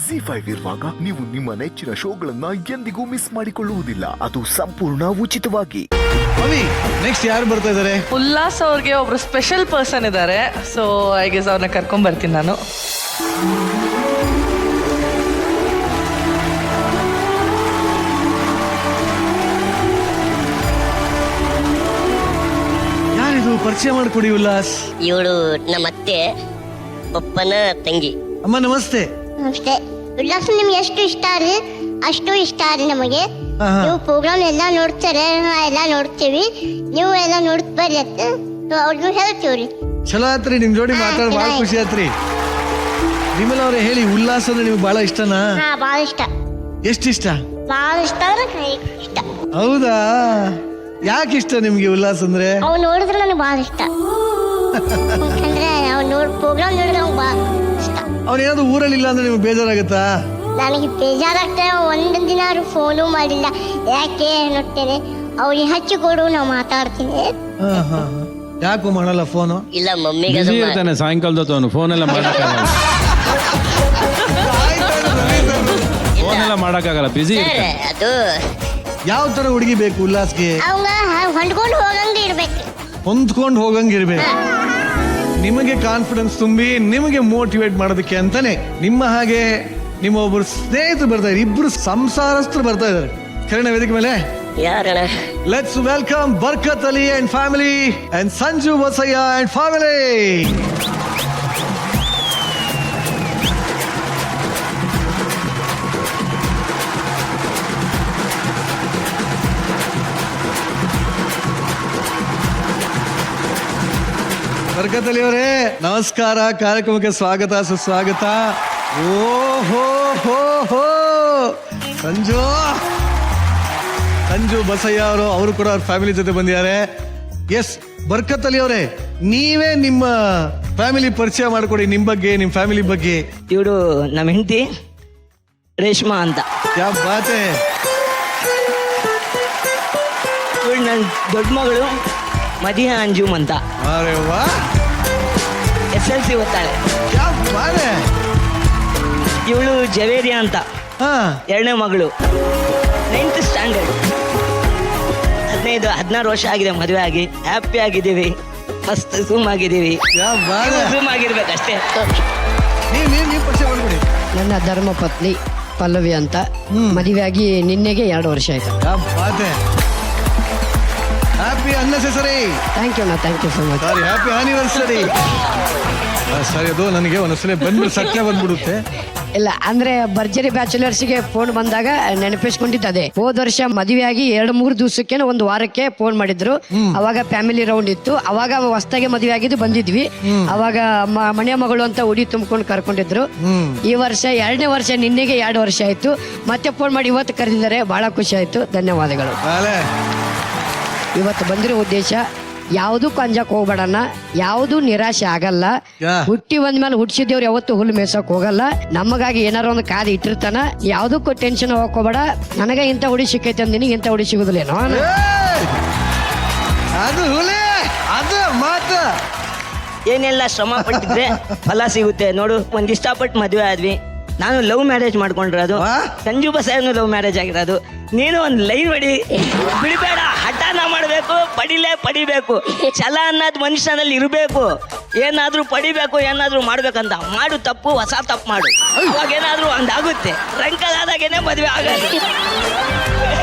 ZEE5 ಇರುವಾಗ ನೀವು ನಿಮ್ಮ ನೆಚ್ಚಿನ ಶೋಗಳನ್ನ ಎಂದಿಗೂ ಮಿಸ್ ಮಾಡಿಕೊಳ್ಳುವುದಿಲ್ಲ. ಅದು ಸಂಪೂರ್ಣ ಉಚಿತವಾಗಿ. ನೆಕ್ಸ್ಟ್ ಯಾರು ಬರ್ತಾ ಇದಾರೆ? ಉಲ್ಲಾಸ್ ಅವ್ರಿಗೆ ಒಬ್ರು ಸ್ಪೆಷಲ್ ಪರ್ಸನ್ ಇದ್ದಾರೆ. ಸೊ ಐ ಗೆಸ್ ಅವ್ರನ್ನ ಕರ್ಕೊಂಡ್ ಬರ್ತೀನಿ ನಾನು. ಯಾರಿದು? ಪರಿಚಯ ಮಾಡ್ಕೊಡಿ ಉಲ್ಲಾಸ್. ಇವಳು ನಮ್ಮ ಅತ್ತೆ ಪಪ್ಪನ ತಂಗಿ. ಅಮ್ಮ ನಮಸ್ತೆ. ಅಷ್ಟೇ. ಉಲ್ಲಾಸ ನಿಮ್ಗೆ ಎಷ್ಟು ಇಷ್ಟ ರೀ ಅಷ್ಟು ಇಷ್ಟ ರೀ ನಮಗೆ. ನೀವು ಪ್ರೋಗ್ರಾಮ್ ಎಲ್ಲ ನೋಡ್ತಾರೆ, ಎಲ್ಲ ನೋಡ್ತೀವಿ. ನೀವು ಎಲ್ಲ ನೋಡ್ತ ಬರ್ರಿ ಅಂತ ಅವ್ರಿಗೂ ಹೇಳ್ತೀವ್ರಿ. ಚಲೋ ಆತ್ರಿ, ನಿಮ್ ಜೋಡಿ ಮಾತಾಡ್ ಬಹಳ ಖುಷಿ ಆತ್ರಿ. ನಿಮ್ಮಲ್ಲ ಅವ್ರೆ ಹೇಳಿ, ಉಲ್ಲಾಸ ಅಂದ್ರೆ ನಿಮ್ಗೆ ಬಹಳ ಇಷ್ಟನಾ? ಹಾ, ಭಾಳ ಇಷ್ಟ. ಎಷ್ಟಿಷ್ಟ? ಭಾಳ ಇಷ್ಟ ಅಂದ್ರೆ ಇಷ್ಟ. ಹೌದಾ? ಯಾಕೆ ಇಷ್ಟ ನಿಮ್ಗೆ ಉಲ್ಲಾಸ್ ಅಂದ್ರೆ? ಅವ್ ನೋಡಿದ್ರೆ ನನಗೆ ಭಾಳ ಇಷ್ಟ. ಯಾಕಂದ್ರೆ ನಾವು ಪ್ರೋಗ್ರಾಮ್ ನೋಡಿದ್ರೆ ಅವ್ನು ಭಾಳ ಇಷ್ಟ. ಅವ್ನೇನಾದ್ರು ಊರಲ್ಲಿ ಇಲ್ಲ ಅಂದ್ರೆ ನಿಮ್ಗೆ ಬೇಜಾರಾಗತ್ತಾ? ನನಗೆ ಬೇಜಾರಾಗ್ತದೆ. ಒಂದು ದಿನ ಫೋನು ಮಾಡಿಲ್ಲ. ಯಾಕೆ ನೋಡ್ತೇನೆ ಅವ್ರಿಗೆ ಹಚ್ಚಿ ಕೊಡು, ನಾವು ಮಾತಾಡ್ತೀನಿ. ಯಾಕೋ ಮಾಡಲ್ಲ ಫೋನು? ಇಲ್ಲ ಮಮ್ಮಿಗೆ ಇರ್ತಾನೆ ಸಾಯಂಕಾಲದವನು ಫೋನ್ ಎಲ್ಲ ಮಾಡಕ್ಕಾಗಲ್ಲ. ಫೋನ್ ಎಲ್ಲ ಮಾಡಕ್ಕಾಗಲ್ಲ, ಬಿಸಿ ಇರ್ತಾನೆ. ಅದು ಯಾವ ತರ ಹುಡುಗಿ ಬೇಕು ಉಲ್ಲಾಸ್ಗೆ? ಅವಂಗ ಹೊಂದ್ಕೊಂಡು ಹೋಗಂಗೆ ಇರ್ಬೇಕು. ಹೊಂದ್ಕೊಂಡು ಹೋಗಂಗಿರ್ಬೇಕು. ನಿಮಗೆ ಕಾನ್ಫಿಡೆನ್ಸ್ ತುಂಬಿ ನಿಮಗೆ ಮೋಟಿವೇಟ್ ಮಾಡೋದಕ್ಕೆ ಅಂತಾನೆ ನಿಮ್ಮ ಹಾಗೆ ನಿಮ್ಮ ಒಬ್ಬರು ಸ್ನೇಹಿತರು ಬರ್ತಾ ಇದ್ದಾರೆ. ಇಬ್ರು ಸಂಸಾರಸ್ಥರು ಬರ್ತಾ ಇದ್ದಾರೆ ಕರೆಣ ವೇದಿಕೆ ಮೇಲೆ. ಯಾರಣ್ಣ? Let's welcome Barkat Ali and family and Sanju Basayya and family. Barkat Ali ಅವರೇ ನಮಸ್ಕಾರ. ಕಾರ್ಯಕ್ರಮಕ್ಕೆ ಸ್ವಾಗತ ಸುಸ್ವಾಗತ. ಓಹೋ ಹೋ ಹೋ ಸಂಜು ಬಸಯ್ಯ ಅವರು ಕೂಡ ಅವ್ರ ಫ್ಯಾಮಿಲಿ ಜೊತೆ ಬಂದಿದ್ದಾರೆ. ಎಸ್ ಬರ್ಕತ್ ಅಲಿ ಅವರೇ, ನೀವೇ ನಿಮ್ಮ ಫ್ಯಾಮಿಲಿ ಪರಿಚಯ ಮಾಡ್ಕೊಡಿ, ನಿಮ್ ಬಗ್ಗೆ, ನಿಮ್ ಫ್ಯಾಮಿಲಿ ಬಗ್ಗೆ. ಇವಳು ನಮ್ಮ ಹೆಂಡತಿ ರೇಷ್ಮಾ ಅಂತ. ಯಾ ಬಾತೆ. ಇವಳು ನನ್ನ ದೊಡ್ಡ ಮಗಳು ಮದಿಯಾ ಅಂಜುಮ್ ಅಂತ. ಅರೆ ವಾ, SLC ಓದ್ತಾಳೆ. ಯಾ ಬಾತೆ. ಇವಳು ಜವೇರಿಯಾ ಅಂತ, ಹಾ, ಎರಡನೇ ಮಗಳು, 9th ಸ್ಟ್ಯಾಂಡರ್ಡ್. 16 ವರ್ಷ ಆಗಿದೆ ಮದುವೆ ಆಗಿ. ಹ್ಯಾಪಿ ಆಗಿದ್ದೀವಿ, ಮಸ್ತ್ ಝೂಮ್ ಆಗಿದ್ದೀವಿ. ಯಾ ಬಾತೆ. ಝೂಮ್ ಆಗಿರ್ಬೇಕಷ್ಟೇ. ನೀವು ಪರಿಚಯ ಮಾಡ್ಕೊಡಿ. ನನ್ನ ಧರ್ಮಪತ್ನಿ ಪಲ್ಲವಿ ಅಂತ. ಮದುವೆಯಾಗಿ ನಿನ್ನೆಗೆ 2 ವರ್ಷ ಆಯ್ತು. ಯಾ ಬಾತೆ. Happy unnecessary. Thank you so much. Sorry, happy anniversary. ಸರಿ, ಅದು ನನಗೆ ಒಂದೊಂದ್ಸಲ ಬಂದ್ಬಿಟ್ಟು ಸತ್ಯ ಬಂದ್ಬಿಡುತ್ತೆ. ಇಲ್ಲ ಅಂದ್ರೆ ಭರ್ಜರಿ ಬ್ಯಾಚುಲರ್ಸ್ಗೆ ಫೋನ್ ಬಂದಾಗ ನೆನಪಿಸ್ಕೊಂಡಿದ್ದೆ. ಹೋದ ವರ್ಷ ಮದುವೆಯಾಗಿ 2-3 ದಿವಸಕ್ಕೆ ಒಂದು ವಾರಕ್ಕೆ ಫೋನ್ ಮಾಡಿದ್ರು. ಅವಾಗ ಫ್ಯಾಮಿಲಿ ರೌಂಡ್ ಇತ್ತು. ಅವಾಗ ಹೊಸದಾಗಿ ಮದುವೆ ಆಗಿದ್ದು ಬಂದಿದ್ವಿ. ಅವಾಗ ಮನೆ ಮಗಳು ಅಂತ ಉಡಿ ತುಂಬ್ಕೊಂಡು ಕರ್ಕೊಂಡಿದ್ರು. ಈ ವರ್ಷ 2ನೇ ವರ್ಷ, ನಿನ್ನೆಗೆ 2 ವರ್ಷ ಆಯ್ತು. ಮತ್ತೆ ಫೋನ್ ಮಾಡಿ ಇವತ್ತು ಕರೆದಿದ್ದಾರೆ. ಬಹಳ ಖುಷಿ ಆಯ್ತು. ಧನ್ಯವಾದಗಳು. ಇವತ್ತು ಬಂದಿರೋ ಉದ್ದೇಶ ಯಾವುದಕ್ಕೂ ಅಂಜಕ್ ಹೋಗ್ಬೇಡಣ್ಣ, ಯಾವುದು ನಿರಾಶೆ ಆಗಲ್ಲ. ಹುಟ್ಟಿ ಬಂದ್ಮೇಲೆ ಹುಟ್ಟಿಸಿದೇವ್ರು ಯಾವತ್ತು ಹುಲ್ಲು ಮೇಸಕ್ ಹೋಗಲ್ಲ. ನಮಗಾಗಿ ಏನಾರ ಒಂದು ಕಾದು ಇಟ್ಟಿರ್ತಾನ. ಯಾವುದಕ್ಕೂ ಟೆನ್ಷನ್ ಹೋಗ್ಕೋಬೇಡ. ನನಗೆ ಇಂಥ ಹುಡಿ ಸಿಕ್ಕೈತೆ ಅಂದಿನಿ, ಇಂಥ ಹುಡಿ ಸಿಗುದಿಲ್ಲೇನೋ. ಅದು ಅದು ಮಾತು. ಏನೆಲ್ಲ ಶ್ರಮ ಪಟ್ಟಿದ್ರೆ ಫಲ ಸಿಗುತ್ತೆ ನೋಡು. ಒಂದ್ ಇಷ್ಟಪಟ್ಟು ಮದುವೆ ಆದ್ವಿ. ನಾನು ಲವ್ ಮ್ಯಾರೇಜ್ ಮಾಡ್ಕೊಂಡಿರೋದು. ಸಂಜು ಬಸಯ್ಯನು ಲವ್ ಮ್ಯಾರೇಜ್ ಆಗಿರೋದು. ನೀನು ಒಂದು ಲೈನ್ ಹೊಡಿ, ಬಿಡಬೇಡ. ಹಠನ ಮಾಡಬೇಕು, ಪಡಿಬೇಕು. ಛಲ ಅನ್ನೋದು ಮನುಷ್ಯನಲ್ಲಿ ಇರಬೇಕು. ಏನಾದ್ರೂ ಪಡಿಬೇಕು, ಏನಾದ್ರೂ ಮಾಡ್ಬೇಕಂತ ಮಾಡು. ತಪ್ಪು, ಹೊಸ ತಪ್ಪು ಮಾಡು. ಅವಾಗ ಏನಾದ್ರೂ ಒಂದಾಗುತ್ತೆ. ರಂಕದಾದಾಗೇನೆ ಮದುವೆ ಆಗಲ್ಲ.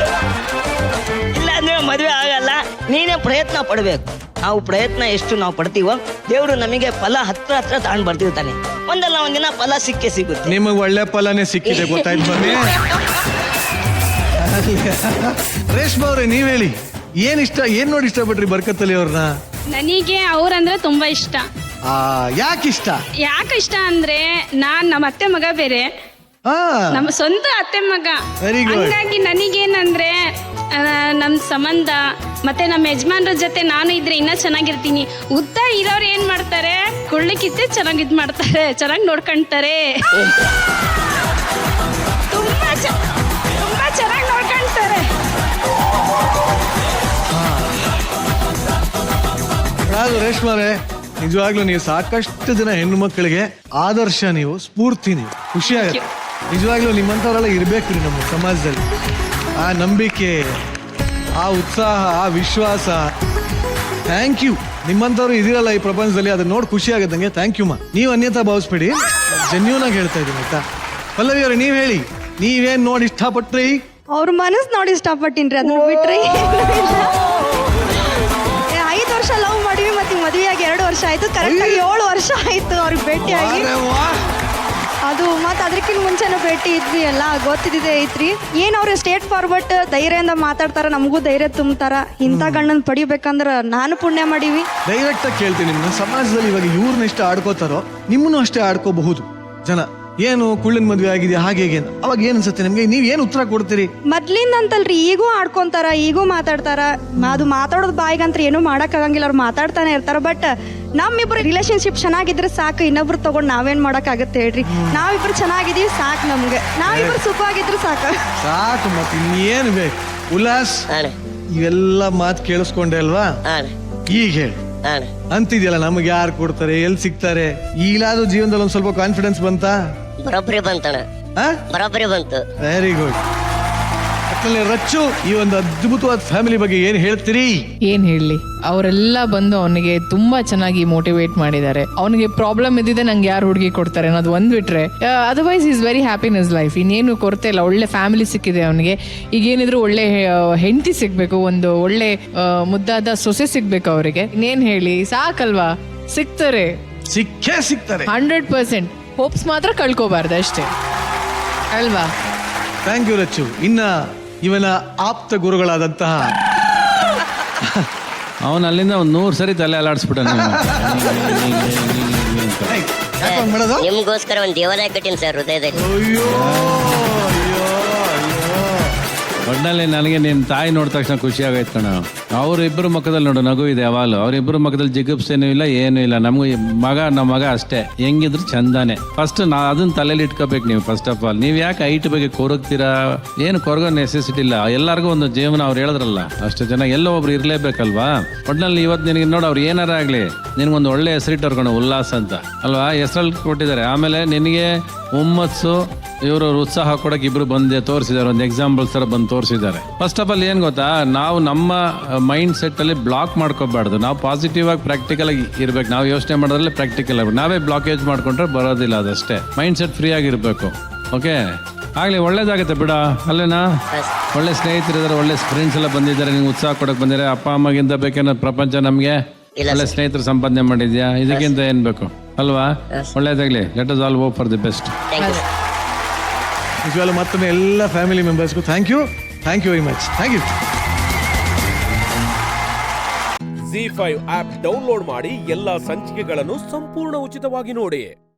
ಇಲ್ಲ ಅಂದ್ರೆ ಮದುವೆ ಆಗಲ್ಲ. ನೀನೇ ಪ್ರಯತ್ನ ಪಡಬೇಕು. ನಾವು ಪ್ರಯತ್ನ ಎಷ್ಟು ನಾವು ಪಡ್ತೀವೋ ದೇವರು ನಮಗೆ ಫಲ ಹತ್ರ ತಗೊಂಡ್ ಬರ್ತಿರ್ತಾನೆ. ಒಂದಲ್ಲ ಒಂದಿನ ಫಲ ಸಿಗುತ್ತೆ. ನಿಮಗೆ ಒಳ್ಳೆ ಫಲನೇ ಸಿಕ್ಕಿದೆ, ಗೊತ್ತಾಯ್ತು. ಬನ್ನಿ ರೇಷ್ಮಾ ಅವ್ರೆ, ನೀವ್ ಹೇಳಿ, ಏನ್ ನೋಡಿ ಇಷ್ಟಪಟ್ರಿ ಬರ್ಕತ್ತಲಿ ಅವ್ರನ್ನ? ನನಗೆ ಅವ್ರಂದ್ರೆ ತುಂಬಾ ಇಷ್ಟ. ಯಾಕೆ ಇಷ್ಟ ಅಂದ್ರೆ ನಮ್ಮ ಅತ್ತೆ ಮಗ ಬೇರೆ, ನಮ್ಮ ಸ್ವಂತ ಅತ್ತೆ ಮಗ. ಹಂಗಾಗಿ ನನಗೇನಂದ್ರೆ ನಮ್ಮ ಸಂಬಂಧ ಮತ್ತೆ ನಮ್ಮ ಯಜಮಾನ್ರ ಜೊತೆ ನಾನು ಇದ್ರೆ ಇನ್ನ ಚೆನ್ನಾಗಿರ್ತೀನಿ. ಉದ್ದ ಇರೋರು ಏನ್ ಮಾಡ್ತಾರೆ, ಕುಳ್ಳಿಕ್ಕಿತ್ತೆ ಚೆನ್ನಾಗಿ ಇದ್ ಮಾಡ್ತಾರೆ, ಚೆನ್ನಾಗಿ ನೋಡ್ಕೊಂತಾರೆ. ತುಂಬಾ ಚೆನ್ನಾಗಿ ನೋಡ್ಕೊಂತಾರೆ. ರೇಷ್ಮಾರೆ, ನಿಜವಾಗ್ಲೂ ನೀವು ಸಾಕಷ್ಟು ಜನ ಹೆಣ್ಣು ಮಕ್ಕಳಿಗೆ ಆದರ್ಶ, ನೀವು ಸ್ಫೂರ್ತಿ, ನೀವು ಖುಷಿ ಆಗುತ್ತೆ. ನಿಜವಾಗ್ಲೂ ನಿಮ್ಮಂಥವರೆಲ್ಲ ಇರ್ಬೇಕ್ರಿ ನಮ್ಮ ಸಮಾಜದಲ್ಲಿ. ಆ ನಂಬಿಕೆ, ಆ ಉತ್ಸಾಹ, ಆ ವಿಶ್ವಾಸ. Thank you. ನಿಮ್ಮಂಥವ್ರು ಇದಿರಲ್ಲ ಈ ಪ್ರಪಂಚದಲ್ಲಿ, ಅದನ್ನ ನೋಡಿ ಖುಷಿ ಆಗತ್ತಂಗೆ. ಥ್ಯಾಂಕ್ ಯು ಮಾ. ನೀವು ಅನ್ಯತಾ ಭಾವಿಸ್ಬೇಡಿ, ಜೆನ್ಯೂನ್ ಆಗಿ ಹೇಳ್ತಾ ಇದ್ದೀನಿ ಆಯ್ತಾ. ಪಲ್ಲವಿ ಅವ್ರೆ, ನೀವ್ ಹೇಳಿ, ನೀವೇನ್ ನೋಡಿ ಇಷ್ಟಪಟ್ರಿ? ಅವ್ರ ಮನಸ್ಸು ನೋಡಿ ಇಷ್ಟಪಟ್ಟಿನ್ರಿ, ಅದನ್ನ ಬಿಟ್ರಿ 5 ವರ್ಷ ಲವ್ ಮಾಡಿವಿ, ಮತ್ತೆ ಮದುವೆಯಾಗಿ 2 ವರ್ಷ ಆಯ್ತು. ಕರೆಕ್ಟಾಗಿ 7 ವರ್ಷ ಆಯ್ತು ಅವ್ರಿಗೆ ಭೇಟಿಯಾಗಿ. ಅದು ಮತ್ತೆ ಅದಕ್ಕಿಂತ ಮುಂಚೆನೂ ಭೇಟಿ ಇದ್ವಿ, ಎಲ್ಲ ಗೊತ್ತಿದ್ದಿದೆ ಐತ್ರಿ. ಏನ್ ಅವ್ರು ಸ್ಟೇಟ್ ಫಾರ್ವರ್ಡ್ ಧೈರ್ಯದಿಂದ ಮಾತಾಡ್ತಾರ, ನಮಗೂ ಧೈರ್ಯ ತುಂಬ್ತಾರ. ಇಂಥ ಗಂಡನ್ ಪಡಿಬೇಕಂದ್ರ ನಾನು ಪುಣ್ಯ ಮಾಡೀವಿ. ಡೈರೆಕ್ಟ್ ಆಗಿ ಕೇಳ್ತೀನಿ ನಿಮ್ನ, ಸಮಾಜದಲ್ಲಿ ಇವಾಗ ಇವ್ರನ್ನ ಎಷ್ಟು ಆಡ್ಕೋತಾರೋ ನಿಮ್ಮನ್ನು ಅಷ್ಟೇ ಆಡ್ಕೋಬಹುದು ಜನ. ಏನು ಕುಳ್ಳನ್ ಮದ್ವೆ ಆಗಿದೆ ಹಾಗೆ ಹೇಗೆ ಅಂತ. ಅವಾಗ ಏನ್ ಅನ್ಸುತ್ತೆ ನಿಮ್ಗೆ? ನೀವ್ ಏನ್ ಉತ್ತರ ಕೊಡ್ತೀರಿ? ಮೊದ್ಲಿಂದ ಅಂತಲ್ರಿ, ಈಗೂ ಆಡ್ಕೊಂತಾರ, ಈಗೂ ಮಾತಾಡ್ತಾರ. ಅದು ಮಾತಾಡೋದು ಬಾಯಿಗಂತ್ರ ಏನೂ ಮಾಡಕ್ ಆಗಂಗಿಲ್ಲ, ಅವ್ರು ಮಾತಾಡ್ತಾನೆ ಇರ್ತಾರ. ಬಟ್ ನಮ್ಮಿಬ್ರು ರಿಲೇಶನ್ಶಿಪ್ ಚೆನ್ನಾಗಿದ್ರೆ ಸಾಕು, ಇನ್ನೊಬ್ರು ತಗೊಂಡ್ ನಾವೇನ್ ಮಾಡಕ್ ಆಗತ್ತೆ ಹೇಳ್ರಿ? ನಾವಿಬ್ರು ಚೆನ್ನಾಗಿದೀವಿ ಸಾಕು, ನಮ್ಗೆ ನಾವಿಬ್ರು ಸುಖವಾಗಿದ್ರು ಸಾಕು. ಸಾಕು, ಮತ್ತೆ ಇನ್ನೇನ್ ಬೇಕು? ಉಲ್ಲಾಸ್, ಅಣ್ಣ ಇವೆಲ್ಲ ಮಾತು ಕೇಳಿಸ್ಕೊಂಡೆ ಅಲ್ವಾ? ಅಣ್ಣ ಈಗ ಹೇಳಿ ಅಣ್ಣ ಅಂತಿದ್ಯಲ್ಲ, ನಮ್ಗೆ ಯಾರು ಕೊಡ್ತಾರೆ, ಎಲ್ಲಿ ಸಿಗ್ತಾರೆ? ಈಗಲಾದ್ರೂ ಜೀವನದಲ್ಲಿ ಒಂದ್ ಸ್ವಲ್ಪ ಕಾನ್ಫಿಡೆನ್ಸ್ ಬಂತಾ? ಬರೋಬ್ಬರಿ ಬಂತಣ್ಣ, ಬರೋಬ್ಬರಿ ಬಂತು. Very good. ರಚ್ಚು, ಈ ಒಂದು ಅದ್ಭುತವಾದ ಫ್ಯಾಮಿಲಿ ಬಗ್ಗೆ ಏನ್ ಹೇಳ್ತೀರಿ? ಏನ್ ಹೇಳಲಿ, ಅವರೆಲ್ಲ ಬಂದು ಅವನಿಗೆ ತುಂಬಾ ಚೆನ್ನಾಗಿ ಮೋಟಿವೇಟ್ ಮಾಡಿದ್ದಾರೆ. ಅವನಿಗೆ ಪ್ರಾಬ್ಲಮ್ ಇದ್ದಿದೆ, ನಂಗೆ ಯಾರು ಹುಡುಗಿ ಕೊಡ್ತಾರೆ ಅನ್ನೋದು ಒಂದ್ ಬಿಟ್ರೆ, otherwise is very happy in his life. ಇನ್ನೇನು ಕೊರತೆ ಇಲ್ಲ, ಒಳ್ಳೆ ಫ್ಯಾಮಿಲಿ ಸಿಕ್ಕಿದೆ ಅವನಿಗೆ. ಈಗೇನಿದ್ರು ಒಳ್ಳೆ ಹೆಂಡತಿ ಸಿಗ್ಬೇಕು, ಒಂದು ಒಳ್ಳೆ ಮುದ್ದಾದ ಸೊಸೆ ಸಿಗ್ಬೇಕು ಅವರಿಗೆ. ಇನ್ನೇನ್ ಹೇಳಿ, ಸಾಕಲ್ವಾ? ಸಿಗ್ತಾರೆ, ಸಿಕ್ಕೇ ಸಿಗ್ತಾರೆ 100%. ಹೋಪ್ಸ್ ಮಾತ್ರ ಕಳ್ಕೋಬಾರ್ದು ಅಷ್ಟೇ ಅಲ್ವಾ? Thank you Rachchu. ಇನ್ನ ಇವನ ಆಪ್ತ ಗುರುಗಳಾದಂತಹ ಅವನು ಅಲ್ಲಿಂದ ಒಂದು 100 ಸರಿ ತಲೆ ಅಲಾಡಿಸ್ಬಿಟ್ಟ. ಮಾಡೋದು. ನಿಮ್ಗೋಸ್ಕರ ಒಂದು ದೇವಾಲಯ ಕಟ್ಟಿನಿ ಸರ್ ಹೃದಯದಲ್ಲಿ. ಅಯ್ಯೋ ಒಟ್ಟಿನಲ್ಲಿ ನನಗೆ ನಿನ್ನ ತಾಯಿ ನೋಡಿದ ತಕ್ಷಣ ಖುಷಿ ಆಗೈತೆ ಕಣ. ಅವ್ರಿಬ್ಬರು ಮುಖದಲ್ಲಿ ನೋಡು ನಗು ಇದೆ ಯಾವಾಗಲೂ. ಅವ್ರಿಬ್ಬರು ಮುಖದಲ್ಲಿ ಜಿಗುಪ್ಸೇನೂ ಇಲ್ಲ, ಏನೂ ಇಲ್ಲ. ನಮಗೂ ನಮ್ಮ ಮಗ ಅಷ್ಟೇ, ಹೆಂಗಿದ್ರು ಚಂದಾನೆ. ಫಸ್ಟ್ ಅದನ್ನ ತಲೆಯಲ್ಲಿ ಇಟ್ಕೋಬೇಕು ನೀವು. ಫಸ್ಟ್ ಆಫ್ ಆಲ್ ನೀವು ಯಾಕೆ ಹೈಟ್ ಬಗ್ಗೆ ಕೊರಗ್ತೀರಾ? ಏನು ಕೊರಗೋ ನೆಸೆಸಿಟಿ ಇಲ್ಲ. ಎಲ್ಲರಿಗೂ ಒಂದು ಜೀವನ, ಅವ್ರು ಹೇಳಿದ್ರಲ್ಲ ಅಷ್ಟು ಜನ, ಎಲ್ಲೋ ಒಬ್ರು ಇರಲೇಬೇಕಲ್ವಾ? ಒಟ್ಟಿನಲ್ಲಿ ಇವತ್ತು ನಿನಗೆ ನೋಡು, ಅವ್ರು ಏನಾರ ಆಗಲಿ ನಿನಗೊಂದು ಒಳ್ಳೆ ಹೆಸರಿಟ್ಟವ್ರು ಕಣ, ಉಲ್ಲಾಸ್ ಅಂತ ಅಲ್ವಾ? ಹೆಸರಲ್ಲಿ ಕೊಟ್ಟಿದ್ದಾರೆ. ಆಮೇಲೆ ನಿನಗೆ ಹುಮ್ಮಸ್ಸು, ಇವರು ಉತ್ಸಾಹ ಕೊಡಕ್ಕೆ ಇಬ್ರು ಬಂದೆ ತೋರಿಸಿದ್ದಾರೆ, ಒಂದು ಎಕ್ಸಾಂಪಲ್ಸ್ ಥರ ಬಂದು ತೋರಿಸಿದ್ದಾರೆ. ಫಸ್ಟ್ ಆಫ್ ಆಲ್ ಏನು ಗೊತ್ತಾ, ನಾವು ನಮ್ಮ ಮೈಂಡ್ ಸೆಟ್ಟಲ್ಲಿ ಬ್ಲಾಕ್ ಮಾಡ್ಕೋಬಾರ್ದು. ನಾವು ಪಾಸಿಟಿವ್ ಆಗಿ ಪ್ರಾಕ್ಟಿಕಲ್ ಆಗಿ ಇರ್ಬೇಕು. ನಾವು ಯೋಚನೆ ಮಾಡೋದ್ರಲ್ಲಿ ಪ್ರಾಕ್ಟಿಕಲ್ ಆಗಿ, ನಾವೇ ಬ್ಲಾಕೇಜ್ ಮಾಡ್ಕೊಂಡ್ರೆ ಬರೋದಿಲ್ಲ. ಅದಷ್ಟೇ, ಮೈಂಡ್ ಸೆಟ್ ಫ್ರೀ ಆಗಿರ್ಬೇಕು. ಓಕೆ, ಆಗಲಿ, ಒಳ್ಳೇದಾಗುತ್ತೆ ಬಿಡ. ಅಲ್ಲೇನಾ? ಒಳ್ಳೆ ಸ್ನೇಹಿತರಿದ್ದಾರೆ, ಒಳ್ಳೆ ಫ್ರೆಂಡ್ಸ್ ಎಲ್ಲ ಬಂದಿದ್ದಾರೆ, ನಿಮ್ಗೆ ಉತ್ಸಾಹ ಕೊಡಕ್ಕೆ ಬಂದಿದ್ದಾರೆ. ಅಪ್ಪ ಅಮ್ಮಗಿಂತ ಬೇಕೇನೋ ಪ್ರಪಂಚ ನಮಗೆ. ಒಳ್ಳೆ ಸ್ನೇಹಿತರು ಸಂಪಾದನೆ ಮಾಡಿದ್ಯಾ, ಇದಕ್ಕಿಂತ ಏನ್ ಬೇಕು ಅಲ್ವಾ? ಒಳ್ಳೇದಾಗ್ಲಿ. Let us all hope for the best. ನಿಜವಾಗ್ಲೂ ಮತ್ತೊಮ್ಮೆ ಎಲ್ಲ ಫ್ಯಾಮಿಲಿ ಮೆಂಬರ್ಸ್ಗೂ thank you very much. Thank you. ZEE5 app download ಮಾಡಿ ಎಲ್ಲಾ ಸಂಚಿಕೆಗಳನ್ನು ಸಂಪೂರ್ಣ ಉಚಿತವಾಗಿ ನೋಡಿ.